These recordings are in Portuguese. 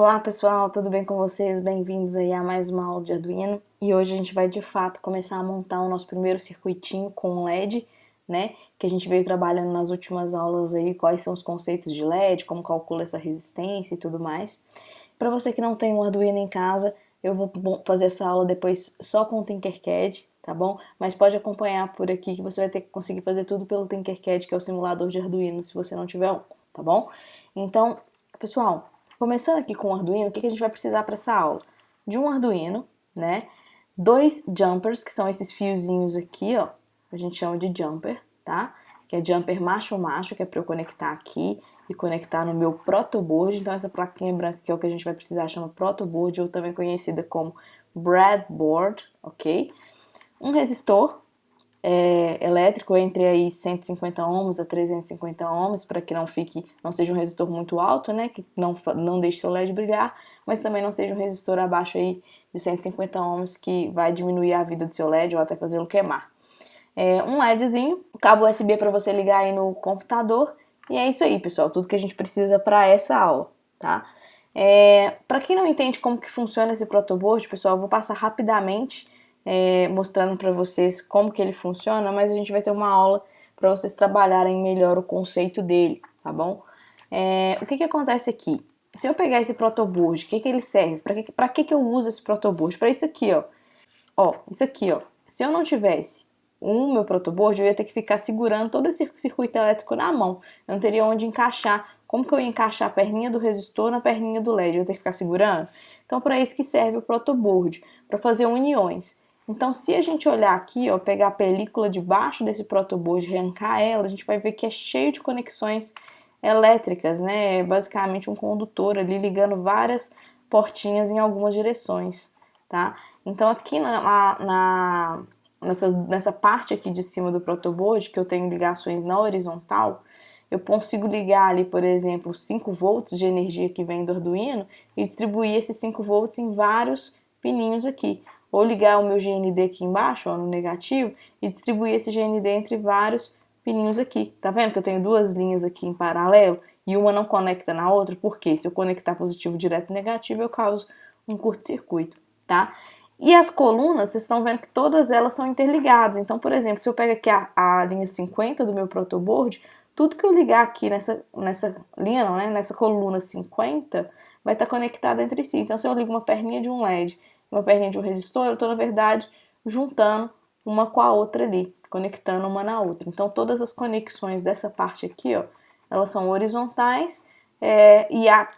Olá pessoal, tudo bem com vocês? Bem-vindos aí a mais uma aula de Arduino. E hoje a gente vai de fato começar a montar o nosso primeiro circuitinho com LED, né? Que a gente veio trabalhando nas últimas aulas aí, quais são os conceitos de LED, como calcula essa resistência e tudo mais. Para você que não tem um Arduino em casa, eu vou fazer essa aula depois só com o Tinkercad, tá bom? Mas pode acompanhar por aqui que você vai ter que conseguir fazer tudo pelo Tinkercad, que é o simulador de Arduino, se você não tiver um, tá bom? Então, pessoal, começando aqui com o Arduino, o que a gente vai precisar para essa aula? De um Arduino, né? 2 jumpers, que são esses fiozinhos aqui, ó. A gente chama de jumper, tá? Que é jumper macho-macho, que é para eu conectar aqui e conectar no meu protoboard. Então essa plaquinha branca que é o que a gente vai precisar chama protoboard, ou também conhecida como breadboard, ok? Um resistor elétrico entre aí 150 ohms a 350 ohms, para que não seja um resistor muito alto, né, que não deixe seu LED brilhar, mas também não seja um resistor abaixo aí de 150 ohms, que vai diminuir a vida do seu LED ou até fazê-lo queimar. Um LEDzinho, cabo USB para você ligar aí no computador, e é isso aí, pessoal, tudo que a gente precisa para essa aula, tá? Para quem não entende como que funciona esse protoboard, pessoal, eu vou passar rapidamente mostrando para vocês como que ele funciona, mas a gente vai ter uma aula para vocês trabalharem melhor o conceito dele, tá bom? O que acontece aqui? Se eu pegar esse protoboard, o que ele serve? Para que eu uso esse protoboard? Para isso aqui, ó. Isso aqui, ó. Se eu não tivesse o meu protoboard, eu ia ter que ficar segurando todo esse circuito elétrico na mão. Eu não teria onde encaixar. Como que eu ia encaixar a perninha do resistor na perninha do LED? Eu ia ter que ficar segurando? Então, para isso que serve o protoboard, para fazer uniões. Então, se a gente olhar aqui, ó, pegar a película debaixo desse protoboard, arrancar ela, a gente vai ver que é cheio de conexões elétricas, né? É basicamente um condutor ali ligando várias portinhas em algumas direções, tá? Então, aqui nessa parte aqui de cima do protoboard, que eu tenho ligações na horizontal, eu consigo ligar ali, por exemplo, 5 volts de energia que vem do Arduino e distribuir esses 5 volts em vários pininhos aqui. Ou ligar o meu GND aqui embaixo, ó, no negativo, e distribuir esse GND entre vários pininhos aqui. Tá vendo que eu tenho duas linhas aqui em paralelo e uma não conecta na outra? Porque se eu conectar positivo direto e negativo, eu causo um curto-circuito, tá? E as colunas, vocês estão vendo que todas elas são interligadas. Então, por exemplo, se eu pego aqui a linha 50 do meu protoboard, tudo que eu ligar aqui nessa linha, não, né, nessa coluna 50, vai estar conectado entre si. Então, se eu ligo uma perninha de um LED e uma perninha de um resistor, eu estou, na verdade, juntando uma com a outra ali, conectando uma na outra. Então, todas as conexões dessa parte aqui, ó, elas são horizontais,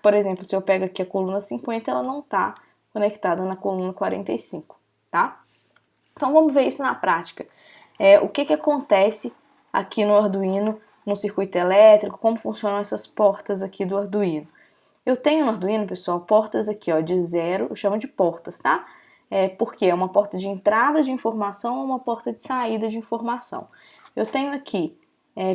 por exemplo, se eu pego aqui a coluna 50, ela não está conectada na coluna 45, tá? Então, vamos ver isso na prática. O que acontece aqui no Arduino, no circuito elétrico, como funcionam essas portas aqui do Arduino. Eu tenho no Arduino, pessoal, portas aqui, ó, de 0, eu chamo de portas, tá? Porque é uma porta de entrada de informação ou uma porta de saída de informação. Eu tenho aqui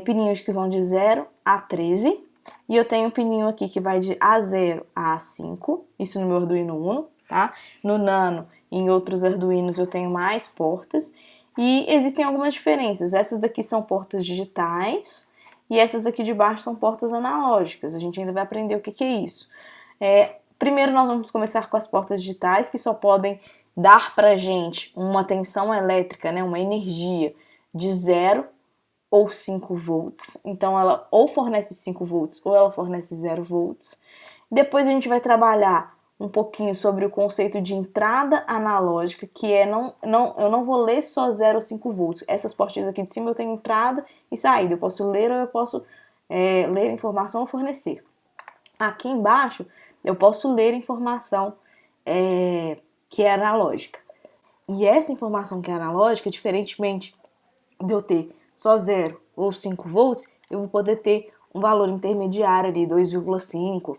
pininhos que vão de 0 a 13, e eu tenho um pininho aqui que vai de A0 a A5, isso no meu Arduino Uno, tá? No Nano e em outros Arduinos eu tenho mais portas, e existem algumas diferenças. Essas daqui são portas digitais, e essas aqui de baixo são portas analógicas. A gente ainda vai aprender o que é isso. Primeiro nós vamos começar com as portas digitais, que só podem dar para a gente uma tensão elétrica, né, uma energia de 0 ou 5 volts. Então ela ou fornece 5 volts ou ela fornece 0 volts. Depois a gente vai trabalhar um pouquinho sobre o conceito de entrada analógica, que eu não vou ler só 0 ou 5 volts. Essas portinhas aqui de cima eu tenho entrada e saída. Eu posso ler ou eu posso ler informação ou fornecer. Aqui embaixo eu posso ler informação que é analógica. E essa informação que é analógica, diferentemente de eu ter só 0 ou 5 volts, eu vou poder ter um valor intermediário ali, 2,5,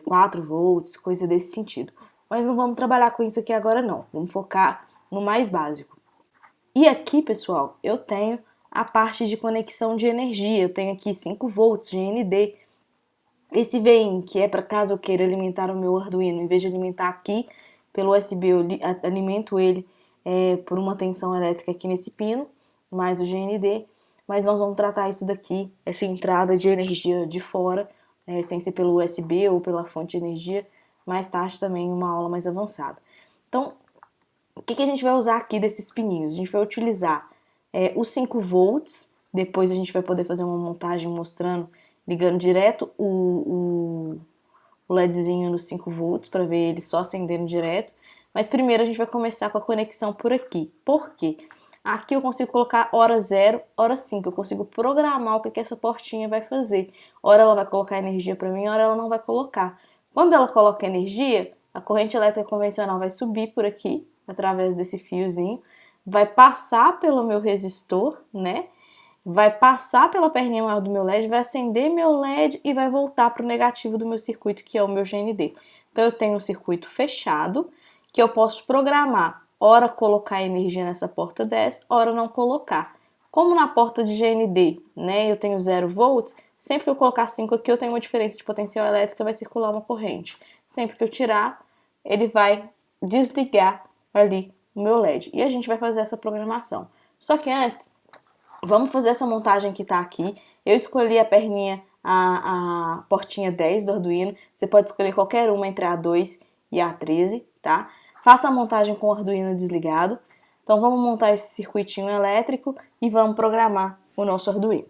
4 volts, coisa desse sentido. Mas não vamos trabalhar com isso aqui agora não, vamos focar no mais básico. E aqui, pessoal, eu tenho a parte de conexão de energia, eu tenho aqui 5 volts de GND. Esse VIN, que é para caso eu queira alimentar o meu Arduino, em vez de alimentar aqui pelo USB, eu alimento ele por uma tensão elétrica aqui nesse pino, mais o GND, mas nós vamos tratar isso daqui, essa entrada de energia de fora, sem ser pelo USB ou pela fonte de energia, mais tarde também em uma aula mais avançada. Então, o que a gente vai usar aqui desses pininhos? A gente vai utilizar os 5 volts, depois a gente vai poder fazer uma montagem mostrando, ligando direto o LEDzinho nos 5 volts para ver ele só acendendo direto. Mas primeiro a gente vai começar com a conexão por aqui. Por quê? Aqui eu consigo colocar hora 0, hora 5. Eu consigo programar o que essa portinha vai fazer. Hora ela vai colocar energia para mim, hora ela não vai colocar. Quando ela coloca energia, a corrente elétrica convencional vai subir por aqui, através desse fiozinho, vai passar pelo meu resistor, né? Vai passar pela perninha maior do meu LED, vai acender meu LED e vai voltar para o negativo do meu circuito, que é o meu GND. Então eu tenho um circuito fechado, que eu posso programar, hora colocar energia nessa porta 10, hora não colocar. Como na porta de GND, né, eu tenho 0 volts, sempre que eu colocar 5 aqui eu tenho uma diferença de potencial elétrica, vai circular uma corrente. Sempre que eu tirar, ele vai desligar ali o meu LED. E a gente vai fazer essa programação. Só que antes, vamos fazer essa montagem que tá aqui. Eu escolhi a perninha, a portinha 10 do Arduino. Você pode escolher qualquer uma entre a 2 e a 13, tá? Faça a montagem com o Arduino desligado. Então vamos montar esse circuitinho elétrico e vamos programar o nosso Arduino.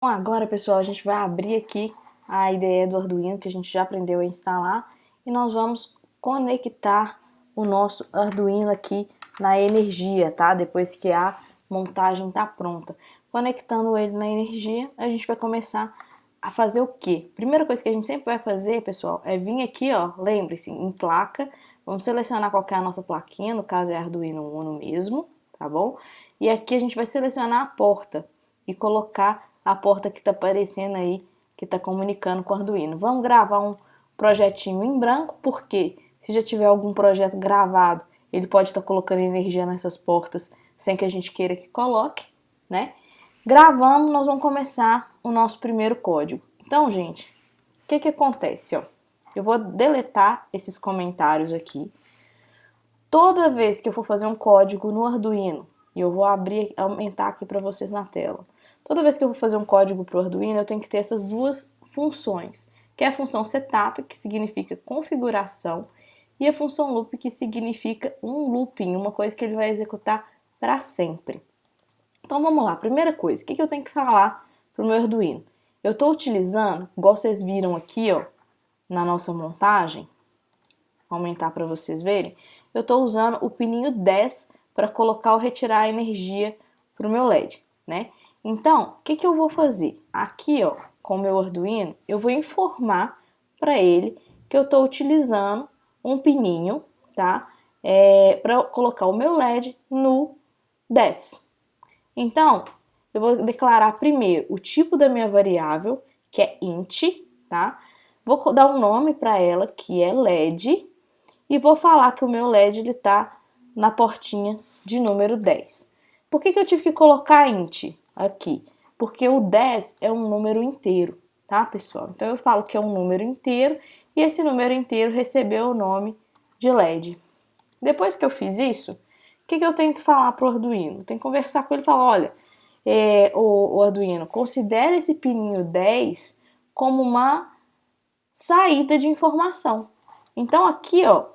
Bom, agora, pessoal, a gente vai abrir aqui a IDE do Arduino, que a gente já aprendeu a instalar, e nós vamos conectar o nosso Arduino aqui na energia, tá? Depois que a montagem tá pronta. Conectando ele na energia, a gente vai começar a fazer o quê? Primeira coisa que a gente sempre vai fazer, pessoal, é vir aqui, ó, lembre-se, em placa, vamos selecionar qual que é a nossa plaquinha, no caso é Arduino Uno mesmo, tá bom? E aqui a gente vai selecionar a porta e colocar a porta que tá aparecendo aí, que tá comunicando com o Arduino. Vamos gravar um projetinho em branco, porque se já tiver algum projeto gravado, ele pode estar colocando energia nessas portas sem que a gente queira que coloque, né? Gravando, nós vamos começar o nosso primeiro código. Então, gente, o que acontece, ó? Eu vou deletar esses comentários aqui. Toda vez que eu for fazer um código no Arduino, e eu vou abrir, aumentar aqui para vocês na tela. Toda vez que eu vou fazer um código para o Arduino, eu tenho que ter essas duas funções, que é a função setup, que significa configuração, e a função loop, que significa um looping, uma coisa que ele vai executar para sempre. Então vamos lá, primeira coisa, o que eu tenho que falar para o meu Arduino? Eu estou utilizando, igual vocês viram aqui, ó, na nossa montagem, vou aumentar para vocês verem, eu estou usando o pininho 10 para colocar ou retirar a energia para o meu LED, né? Então, o que eu vou fazer? Aqui, ó, com o meu Arduino, eu vou informar para ele que eu estou utilizando um pininho, tá? Para colocar o meu LED no 10. Então, eu vou declarar primeiro o tipo da minha variável, que é int, tá? Vou dar um nome para ela, que é LED, e vou falar que o meu LED está na portinha de número 10. Por que eu tive que colocar int aqui? Porque o 10 é um número inteiro, tá, pessoal? Então eu falo que é um número inteiro e esse número inteiro recebeu o nome de LED. Depois que eu fiz isso, o que eu tenho que falar para o Arduino? Eu tenho que conversar com ele e falar, olha, o Arduino, considere esse pininho 10 como uma saída de informação. Então aqui, ó,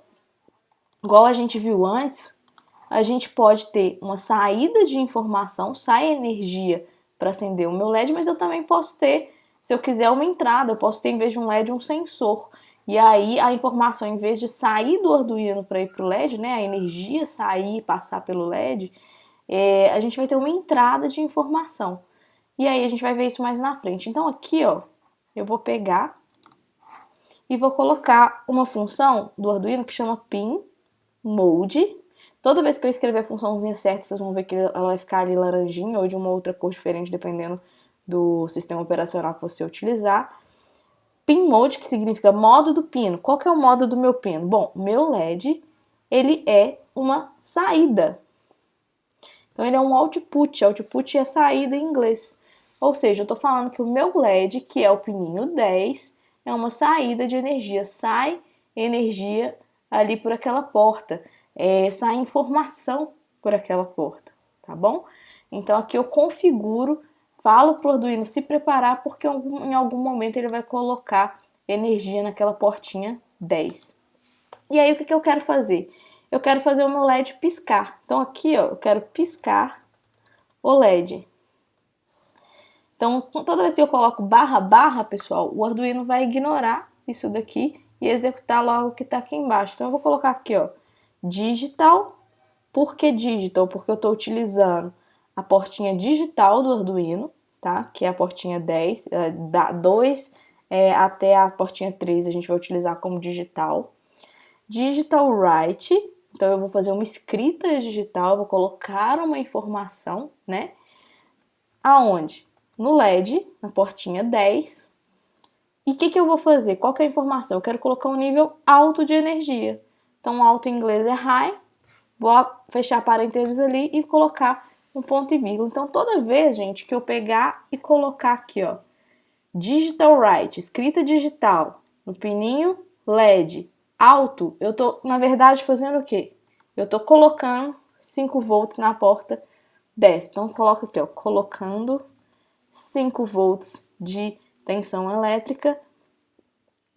igual a gente viu antes, a gente pode ter uma saída de informação, sai energia para acender o meu LED, mas eu também posso ter, se eu quiser, uma entrada, eu posso ter, em vez de um LED, um sensor. E aí a informação, em vez de sair do Arduino para ir para o LED, né, a energia sair e passar pelo LED, a gente vai ter uma entrada de informação. E aí a gente vai ver isso mais na frente. Então aqui, ó, eu vou pegar e vou colocar uma função do Arduino que chama pin mode. Toda vez que eu escrever a funçãozinha certa, vocês vão ver que ela vai ficar ali laranjinha ou de uma outra cor diferente, dependendo do sistema operacional que você utilizar. Pin mode, que significa modo do pino. Qual que é o modo do meu pino? Bom, meu LED, ele é uma saída. Então, ele é um output. Output é saída em inglês. Ou seja, eu estou falando que o meu LED, que é o pininho 10, é uma saída de energia. Sai energia ali por aquela porta. Sai informação por aquela porta, tá bom? Então, aqui eu configuro, falo para o Arduino se preparar, porque em algum momento ele vai colocar energia naquela portinha 10. E aí, o que eu quero fazer? Eu quero fazer o meu LED piscar. Então, aqui, ó, eu quero piscar o LED. Então, toda vez que eu coloco barra, barra, pessoal, o Arduino vai ignorar isso daqui e executar logo o que está aqui embaixo. Então, eu vou colocar aqui, ó, digital. Por que digital? Porque eu estou utilizando a portinha digital do Arduino, tá? Que é a portinha 10, da 2 até a portinha 3 a gente vai utilizar como digital. Digital write, então eu vou fazer uma escrita digital, vou colocar uma informação, né? Aonde? No LED, na portinha 10. E o que eu vou fazer? Qual que é a informação? Eu quero colocar um nível alto de energia. Então, alto em inglês é high. Vou fechar parênteses ali e colocar um ponto e vírgula. Então, toda vez, gente, que eu pegar e colocar aqui, ó, digital write, escrita digital, no pininho LED, alto, eu tô, na verdade, fazendo o quê? Eu tô colocando 5 volts na porta 10. Então, coloca aqui, ó, colocando 5 volts de tensão elétrica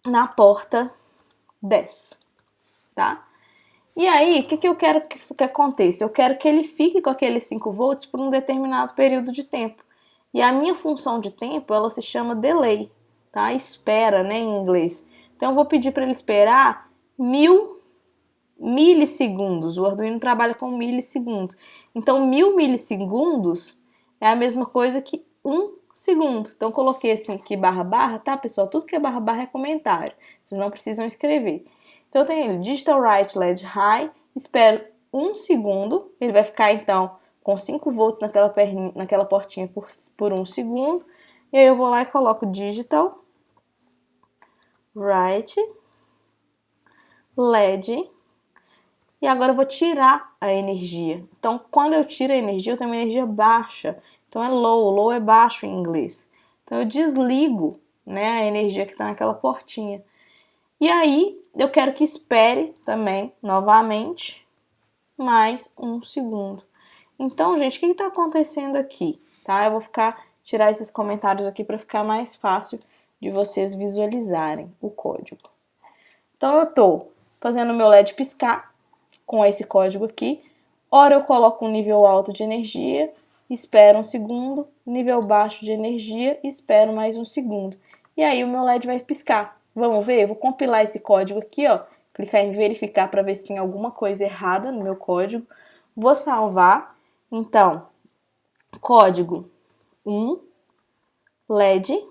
na porta 10, tá? E aí, o que eu quero que aconteça? Eu quero que ele fique com aqueles 5 volts por um determinado período de tempo. E a minha função de tempo, ela se chama delay, tá? Espera, né, em inglês. Então, eu vou pedir para ele esperar 1000 milissegundos. O Arduino trabalha com milissegundos. Então, 1000 milissegundos é a mesma coisa que 1 segundo. Então, coloquei assim aqui barra barra, tá, pessoal? Tudo que é barra barra é comentário. Vocês não precisam escrever. Então, eu tenho ele, digital write LED high, espero 1 segundo. Ele vai ficar, então, com 5 volts naquela portinha por 1 segundo. E aí, eu vou lá e coloco digital write LED. E agora eu vou tirar a energia. Então, quando eu tiro a energia, eu tenho uma energia baixa. Então, é low. Low é baixo em inglês. Então, eu desligo, né, a energia que está naquela portinha. E aí, eu quero que espere também, novamente, mais 1 segundo. Então, gente, o que está acontecendo aqui? Tá? Eu vou tirar esses comentários aqui para ficar mais fácil de vocês visualizarem o código. Então, eu estou fazendo o meu LED piscar com esse código aqui. Ora eu coloco um nível alto de energia, espero 1 segundo, nível baixo de energia, espero mais 1 segundo. E aí o meu LED vai piscar. Vamos ver? Eu vou compilar esse código aqui, ó, clicar em verificar para ver se tem alguma coisa errada no meu código. Vou salvar. Então, código 1 LED,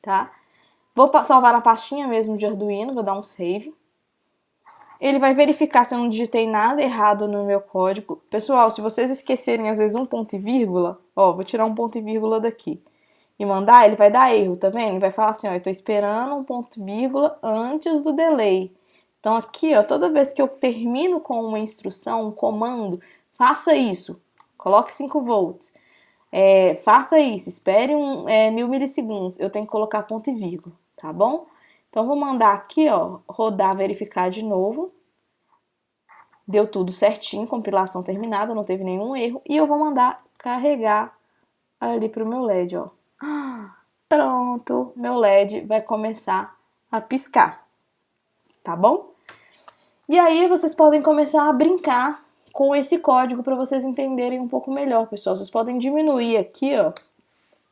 tá? Vou salvar na pastinha mesmo de Arduino, vou dar um save. Ele vai verificar se eu não digitei nada errado no meu código. Pessoal, se vocês esquecerem às vezes um ponto e vírgula, ó, vou tirar um ponto e vírgula daqui e mandar, ele vai dar erro, tá vendo? Ele vai falar assim, ó, eu tô esperando um ponto e vírgula antes do delay. Então aqui, ó, toda vez que eu termino com uma instrução, um comando, faça isso, coloque 5 volts, faça isso, espere 1000 milissegundos, eu tenho que colocar ponto e vírgula, tá bom? Então, vou mandar aqui, ó, rodar, verificar de novo. Deu tudo certinho, compilação terminada, não teve nenhum erro. E eu vou mandar carregar ali pro meu LED, ó. Pronto, meu LED vai começar a piscar, tá bom? E aí, vocês podem começar a brincar com esse código para vocês entenderem um pouco melhor, pessoal. Vocês podem diminuir aqui, ó,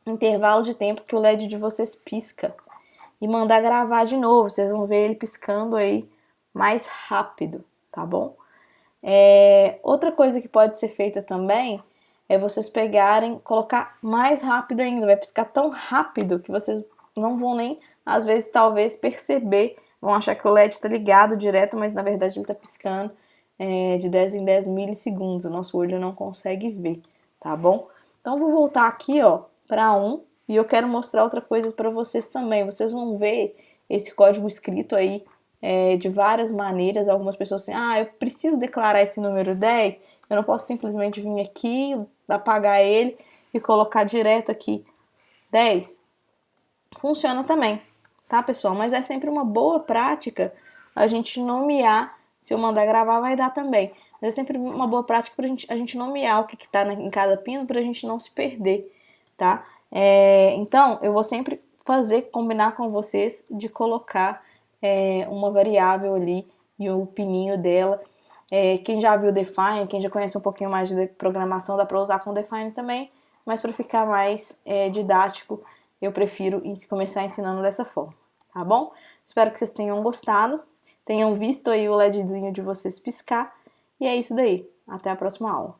o intervalo de tempo que o LED de vocês pisca e mandar gravar de novo, vocês vão ver ele piscando aí mais rápido, tá bom? Outra coisa que pode ser feita também é vocês pegarem, colocar mais rápido ainda, vai piscar tão rápido que vocês não vão nem, às vezes, talvez perceber, vão achar que o LED está ligado direto, mas na verdade ele está piscando de 10 em 10 milissegundos, o nosso olho não consegue ver, tá bom? Então, vou voltar aqui, ó, para 1. E eu quero mostrar outra coisa para vocês também. Vocês vão ver esse código escrito aí de várias maneiras. Algumas pessoas assim, eu preciso declarar esse número 10, eu não posso simplesmente vir aqui, apagar ele e colocar direto aqui 10. Funciona também, tá, pessoal? Mas é sempre uma boa prática a gente nomear. Se eu mandar gravar, vai dar também. Mas é sempre uma boa prática para a gente nomear o que está em cada pino para a gente não se perder, tá? Então, eu vou sempre combinar com vocês de colocar uma variável ali e o pininho dela. Quem já viu Define, quem já conhece um pouquinho mais de programação, dá para usar com Define também, mas para ficar mais didático, eu prefiro começar ensinando dessa forma, tá bom? Espero que vocês tenham gostado, tenham visto aí o LEDzinho de vocês piscar, e é isso daí. Até a próxima aula.